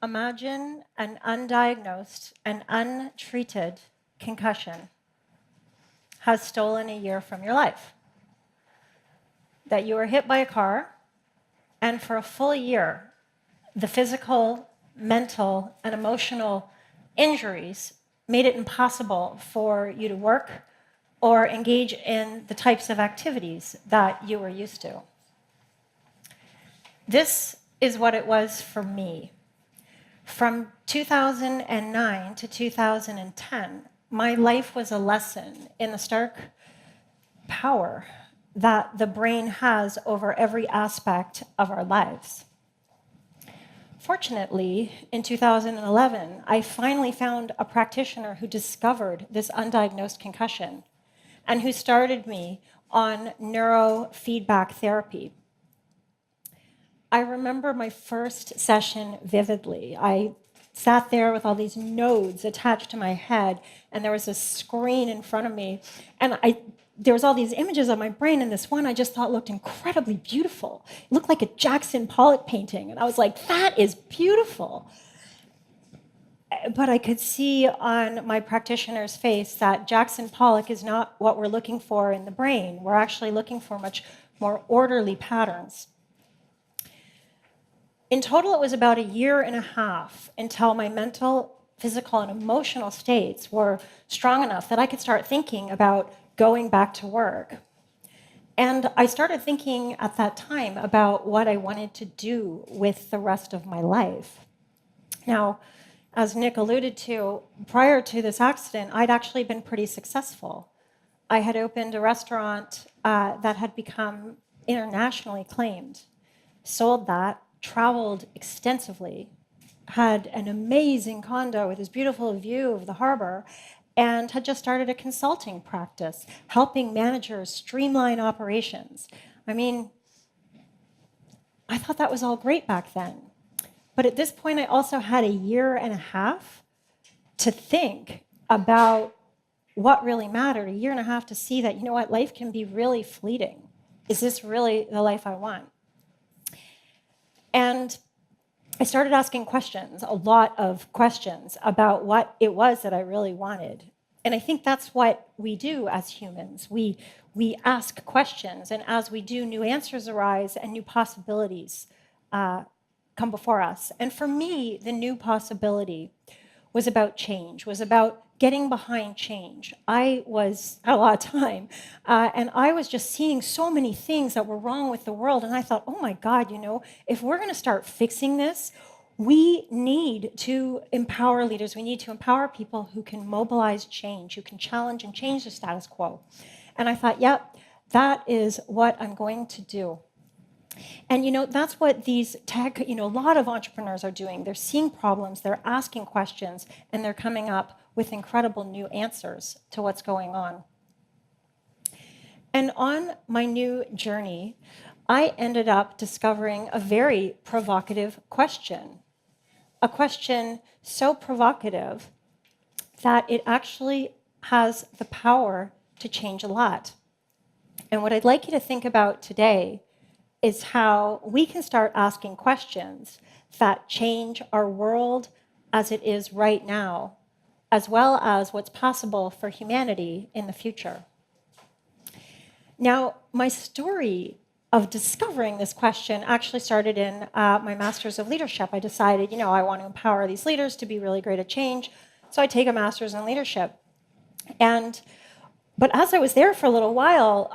Imagine an undiagnosed and untreated concussion has stolen a year from your life. That you were hit by a car, and for a full year, the physical, mental, and emotional injuries made it impossible for you to work or engage in the types of activities that you were used to. This is what it was for me. From 2009 to 2010, my life was a lesson in the stark power that the brain has over every aspect of our lives. Fortunately, in 2011, I finally found a practitioner who discovered this undiagnosed concussion and who started me on neurofeedback therapy. I remember my first session vividly. I sat there with all these nodes attached to my head, and there was a screen in front of me, and there was all these images on my brain, and this one I just thought looked incredibly beautiful. It looked like a Jackson Pollock painting, and I was like, that is beautiful. But I could see on my practitioner's face that Jackson Pollock is not what we're looking for in the brain. We're actually looking for much more orderly patterns. In total, it was about a year and a half until my mental, physical, and emotional states were strong enough that I could start thinking about going back to work. And I started thinking at that time about what I wanted to do with the rest of my life. Now, as Nick alluded to, prior to this accident, I'd actually been pretty successful. I had opened a restaurant that had become internationally acclaimed, sold that, traveled extensively, had an amazing condo with this beautiful view of the harbor, and had just started a consulting practice, helping managers streamline operations. I mean, I thought that was all great back then. But at this point, I also had a year and a half to think about what really mattered, a year and a half to see that, you know what, life can be really fleeting. Is this really the life I want? And I started asking questions, a lot of questions about what it was that I really wanted. And I think that's what we do as humans. We ask questions, and as we do, new answers arise and new possibilities come before us. And for me, the new possibility was about change, was about getting behind change. I had a lot of time, and I was just seeing so many things that were wrong with the world, and I thought, oh my God, if we're gonna start fixing this, we need to empower leaders. We need to empower people who can mobilize change, who can challenge and change the status quo. And I thought, yep, that is what I'm going to do. And that's what these tech, a lot of entrepreneurs are doing. They're seeing problems, they're asking questions, and they're coming up with incredible new answers to what's going on. And on my new journey, I ended up discovering a very provocative question. A question so provocative that it actually has the power to change a lot. And what I'd like you to think about today is how we can start asking questions that change our world as it is right now, as well as what's possible for humanity in the future. Now, my story of discovering this question actually started in my Master's of Leadership. I decided, I want to empower these leaders to be really great at change, so I take a Master's in Leadership. But as I was there for a little while,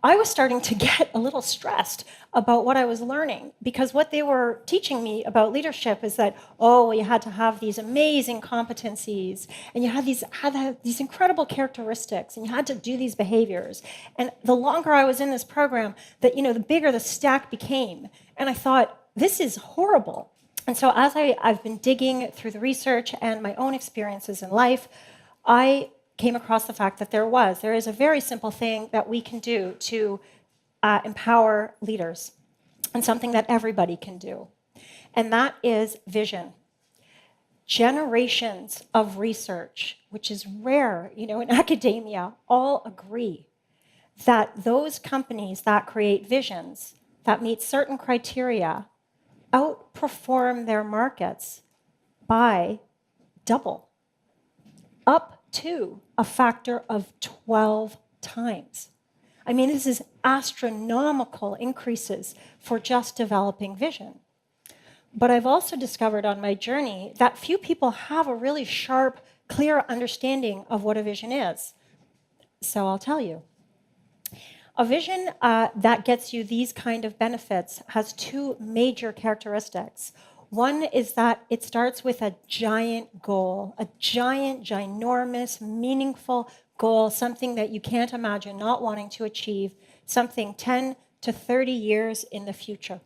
I was starting to get a little stressed about what I was learning, because what they were teaching me about leadership is that, you had to have these amazing competencies, and you had these incredible characteristics, and you had to do these behaviors. And the longer I was in this program, the bigger the stack became. And I thought, this is horrible. And so as I've been digging through the research and my own experiences in life, I came across the fact that there is a very simple thing that we can do to empower leaders, and something that everybody can do. And that is vision. Generations of research, which is rare, in academia, all agree that those companies that create visions that meet certain criteria outperform their markets by double, up to a factor of 12 times. I mean, this is astronomical increases for just developing vision. But I've also discovered on my journey that few people have a really sharp, clear understanding of what a vision is. So I'll tell you. A vision that gets you these kind of benefits has two major characteristics. One is that it starts with a giant goal, a giant, ginormous, meaningful goal, something that you can't imagine not wanting to achieve, something 10 to 30 years in the future.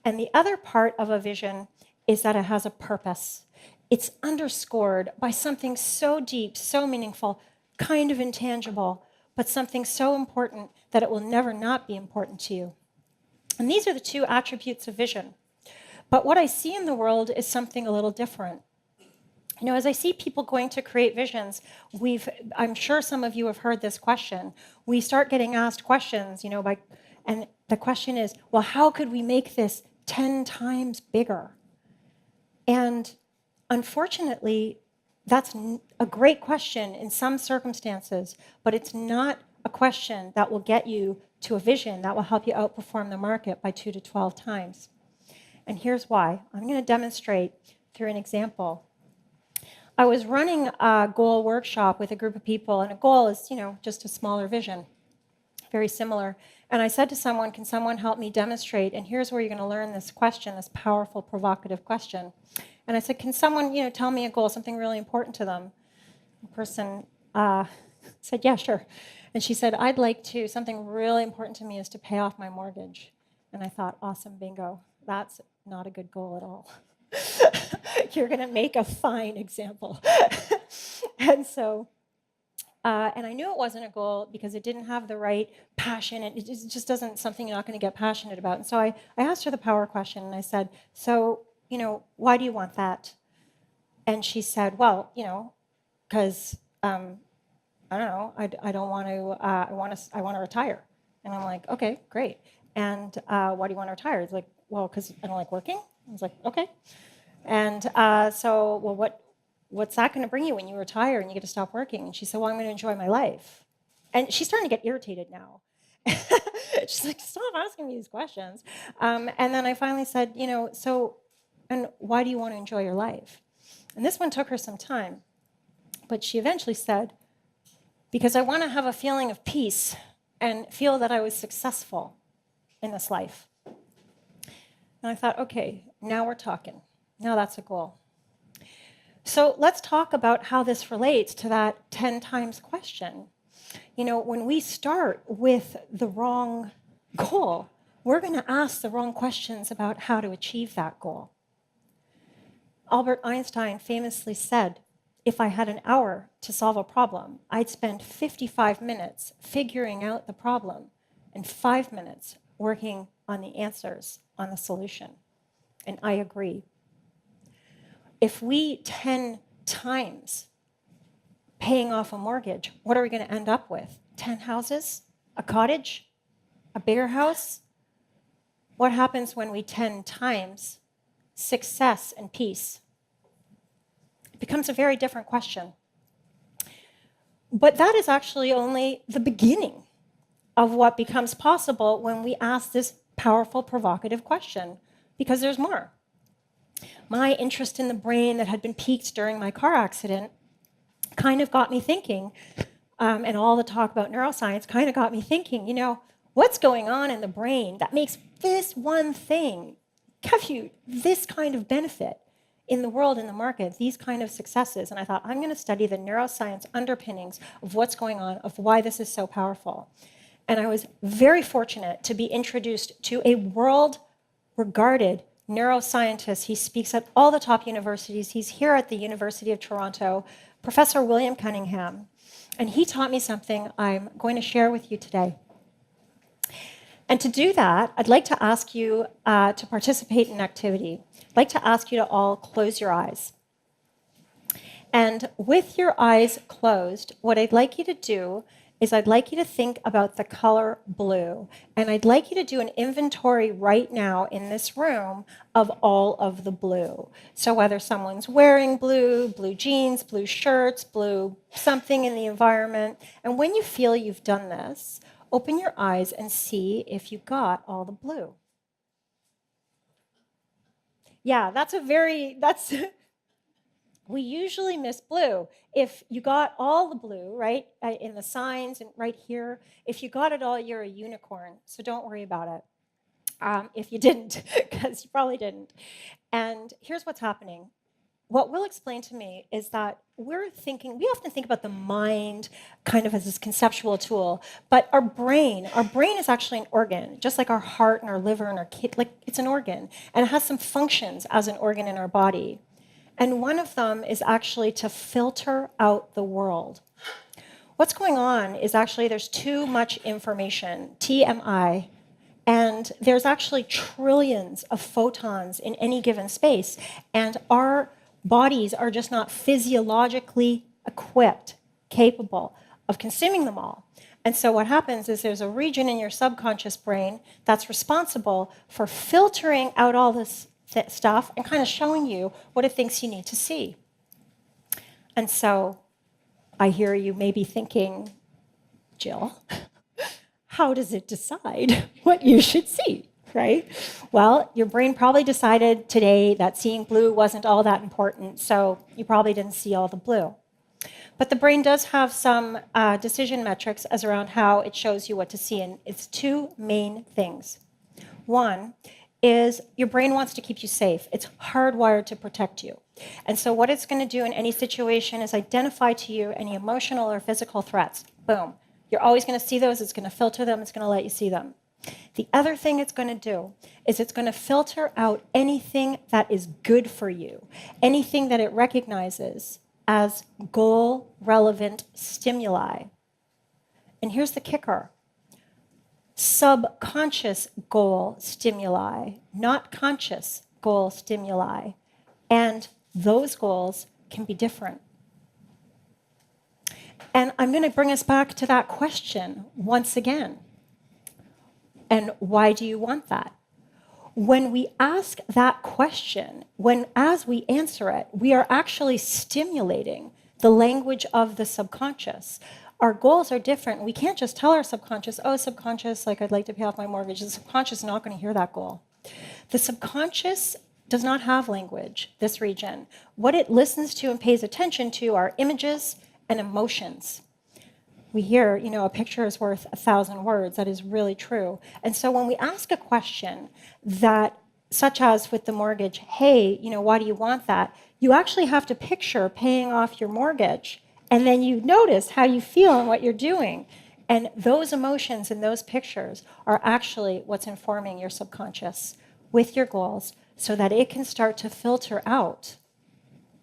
And the other part of a vision is that it has a purpose. It's underscored by something so deep, so meaningful, kind of intangible, but something so important that it will never not be important to you. And these are the two attributes of vision. But what I see in the world is something a little different. You know, as I see people going to create visions, I'm sure some of you have heard this question. We start getting asked questions, and the question is, well, how could we make this 10 times bigger? And unfortunately, that's a great question in some circumstances, but it's not a question that will get you to a vision that will help you outperform the market by 2 to 12 times. And here's why. I'm going to demonstrate through an example. I was running a goal workshop with a group of people, and a goal is, just a smaller vision, very similar. And I said to someone, can someone help me demonstrate? And here's where you're going to learn this question, this powerful, provocative question. And I said, can someone, tell me a goal, something really important to them? The person said, yeah, sure. And she said, something really important to me is to pay off my mortgage. And I thought, awesome, bingo. That's not a good goal at all. You're going to make a fine example. And so, and I knew it wasn't a goal because it didn't have the right passion. It just doesn't something you're not going to get passionate about. And so I asked her the power question, and I said, so, why do you want that? And she said, well, because I don't know, I don't want to, I want to retire. And I'm like, okay, great. And why do you want to retire? It's like, well, because I don't like working. I was like, okay. And so, well, what's that going to bring you when you retire and you get to stop working? And she said, well, I'm going to enjoy my life. And she's starting to get irritated now. She's like, stop asking me these questions. And then I finally said, and why do you want to enjoy your life? And this one took her some time. But she eventually said, because I want to have a feeling of peace and feel that I was successful in this life. And I thought, okay, now we're talking. Now that's a goal. So let's talk about how this relates to that 10 times question. When we start with the wrong goal, we're going to ask the wrong questions about how to achieve that goal. Albert Einstein famously said, if I had an hour to solve a problem, I'd spend 55 minutes figuring out the problem and 5 minutes working on the answers, on the solution. And I agree. If we 10 times paying off a mortgage, what are we going to end up with? 10 houses? A cottage? A bigger house? What happens when we 10 times success and peace? It becomes a very different question. But that is actually only the beginning of what becomes possible when we ask this powerful, provocative question, because there's more. My interest in the brain that had been piqued during my car accident kind of got me thinking, and all the talk about neuroscience kind of got me thinking, what's going on in the brain that makes this one thing give you this kind of benefit in the world, in the market, these kind of successes? And I thought, I'm going to study the neuroscience underpinnings of what's going on, of why this is so powerful. And I was very fortunate to be introduced to a world-regarded neuroscientist. He speaks at all the top universities. He's here at the University of Toronto, Professor William Cunningham. And he taught me something I'm going to share with you today. And to do that, I'd like to ask you to participate in an activity. I'd like to ask you to all close your eyes. And with your eyes closed, what I'd like you to do is I'd like you to think about the color blue. And I'd like you to do an inventory right now in this room of all of the blue. So whether someone's wearing blue, blue jeans, blue shirts, blue something in the environment. And when you feel you've done this, open your eyes and see if you got all the blue. Yeah, that's we usually miss blue. If you got all the blue, right, in the signs and right here, if you got it all, you're a unicorn. So don't worry about it. If you didn't, because you probably didn't. And here's what's happening. What will explain to me is that we often think about the mind kind of as this conceptual tool, but our brain is actually an organ, just like our heart and our liver and our kidney, like it's an organ, and it has some functions as an organ in our body. And one of them is actually to filter out the world. What's going on is actually there's too much information, TMI, and there's actually trillions of photons in any given space, and our bodies are just not physiologically equipped, capable of consuming them all. And so what happens is there's a region in your subconscious brain that's responsible for filtering out all this stuff and kind of showing you what it thinks you need to see. And so I hear you maybe thinking, Jill, how does it decide what you should see, right? Well, your brain probably decided today that seeing blue wasn't all that important, so you probably didn't see all the blue. But the brain does have some decision metrics as around how it shows you what to see, and it's two main things. One is your brain wants to keep you safe. It's hardwired to protect you. And so what it's going to do in any situation is identify to you any emotional or physical threats. Boom. You're always going to see those. It's going to filter them. It's going to let you see them. The other thing it's going to do is it's going to filter out anything that is good for you, anything that it recognizes as goal-relevant stimuli. And here's the kicker. Subconscious goal stimuli, not conscious goal stimuli. And those goals can be different. And I'm going to bring us back to that question once again. And why do you want that? When we ask that question, as we answer it, we are actually stimulating the language of the subconscious. Our goals are different. We can't just tell our subconscious, oh, subconscious, like I'd like to pay off my mortgage. The subconscious is not going to hear that goal. The subconscious does not have language, this region. What it listens to and pays attention to are images and emotions. We hear, a picture is worth 1,000 words. That is really true. And so when we ask a question that, such as with the mortgage, hey, why do you want that? You actually have to picture paying off your mortgage. And then you notice how you feel and what you're doing. And those emotions and those pictures are actually what's informing your subconscious with your goals so that it can start to filter out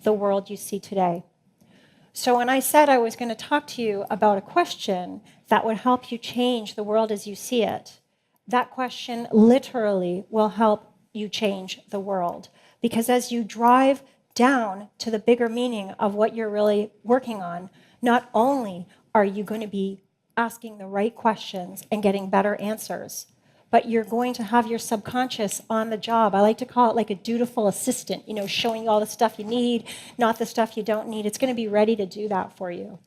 the world you see today. So when I said I was going to talk to you about a question that would help you change the world as you see it, that question literally will help you change the world. Because as you drive down to the bigger meaning of what you're really working on, not only are you going to be asking the right questions and getting better answers, but you're going to have your subconscious on the job. I like to call it like a dutiful assistant, showing you all the stuff you need, not the stuff you don't need. It's going to be ready to do that for you.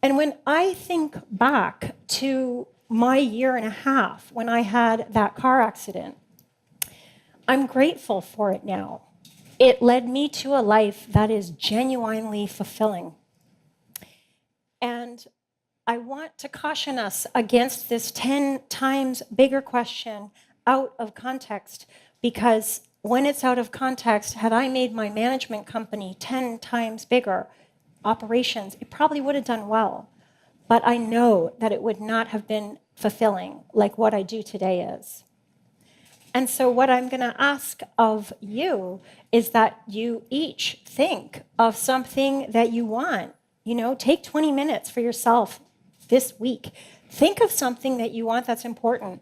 And when I think back to my 1.5 years when I had that car accident, I'm grateful for it now. It led me to a life that is genuinely fulfilling. And I want to caution us against this 10 times bigger question out of context, because when it's out of context, had I made my management company 10 times bigger, operations, it probably would have done well. But I know that it would not have been fulfilling like what I do today is. And so what I'm going to ask of you is that you each think of something that you want. Take 20 minutes for yourself this week. Think of something that you want that's important.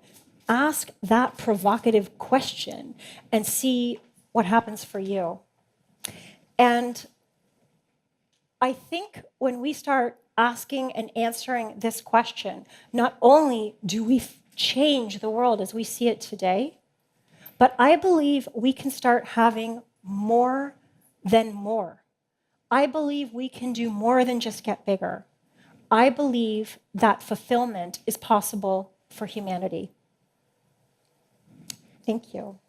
Ask that provocative question and see what happens for you. And I think when we start asking and answering this question, not only do we change the world as we see it today, but I believe we can start having more than more. I believe we can do more than just get bigger. I believe that fulfillment is possible for humanity. Thank you.